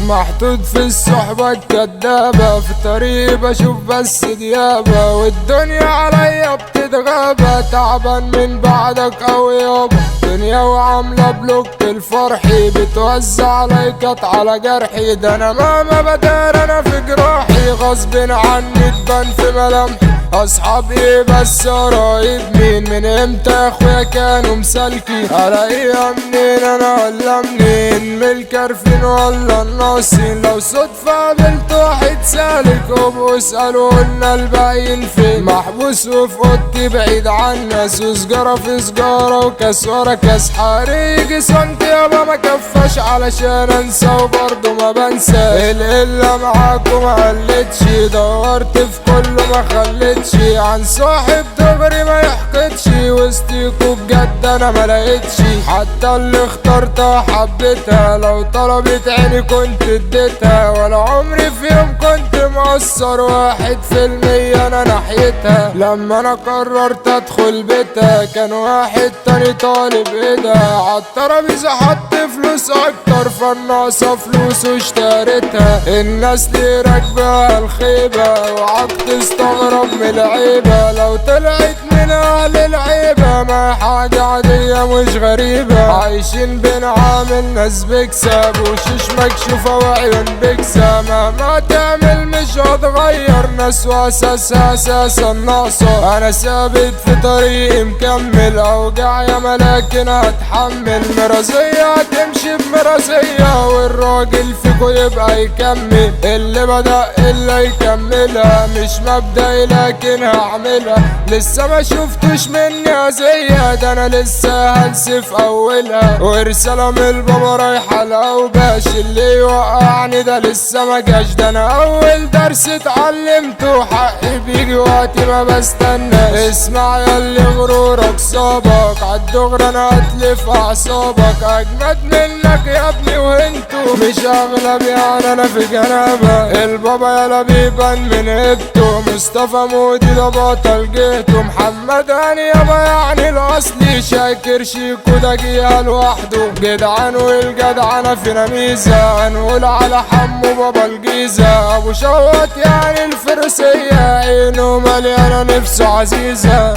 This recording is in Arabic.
محطوط في الصحبة الكدابة، في طريق بشوف بس ديابة، والدنيا عليا بتتغابى، تعبان من بعدك اوي يابا. دنيا وعاملة بلوك الفرحي، بتوزع لايكات على جرحي، ده انا مهما بدار انا في جراحي، غصب عني تبان في ملامحي. اصحابي بس قرايب مين، من امتى يا اخويا كانوا مسالكين، الاقيها منين انا ولا منين، من الكرفين ولا الناصين، لو صدفة قابلت واحد سالك وابقوا اسألوا قلنا الباقيين فين، محبوس وفي اوضتي بعيد عن الناس، وسجارة في سجارة وكاس ورا كاس، حريقي صنت يابا ما كفاش علشان انسى وبرضه ما بنسى، القلة معاكم مقلتش، دورت في كله ما خلتش، عن صاحب دغري ما يحقدش، وسطيكوا بجد انا ما لقيتش، حتى اللي اخترتها حبيتها، لو طلبت عيني كنت اديتها، ولا عمري في يوم كنت مقصر 1% انا ناحيتها، لما انا قررت ادخل بيتها كان واحد تاني طالب ايدها، عالترابيزة حط فلوس اكتر، فالناقصة فلوس واشتريتها، الناس ليه راكبة الخيبة، وعك تستغرب من العيبة، لو طلعت من اهل العيبة ما حاجة عادية مش غريبة، عايشين بنعامل ناس بكسب، وشوش مكشوفة وعيون بكسة، مهما تعمل مش هتغير، ناس واساسها اساسا ناقصة، انا ثابت في طريقي مكمل، اوجع يا لكن هتحمل، مرازية هتمشي بمرازية، والراجل فيكو يبقى يكمل، اللي بدأ الا يكملها، مش مبدئي لكن هعملها، لسه ما شفتوش مني اذية، ده انا لسه هنسف اولها، ورسالة من البابا رايحة لاوباش، اللي يوقعني ده لسه ما جاش، ده انا اول درس اتعلمته، حقي بيجي وقتي ما بستناش، اسمع ياللي غرورك صابك، عالدغري انا هتلف اعصابك، اجمد منك يا ابني وانتو مش اغلب يعني انا في جنابك، البابا يالا بيبان من هبته، مصطفى مودي ده بطل جهته، محمد هاني يابا يعني الاصلي، شاكر شيكو ده جيها لوحده، جدعان والجدعنة فينا ميزة، هنقول على حمو بابا الجيزة، ابو شوات يعني الفرسية، عينه مليانة نفسه عزيزة.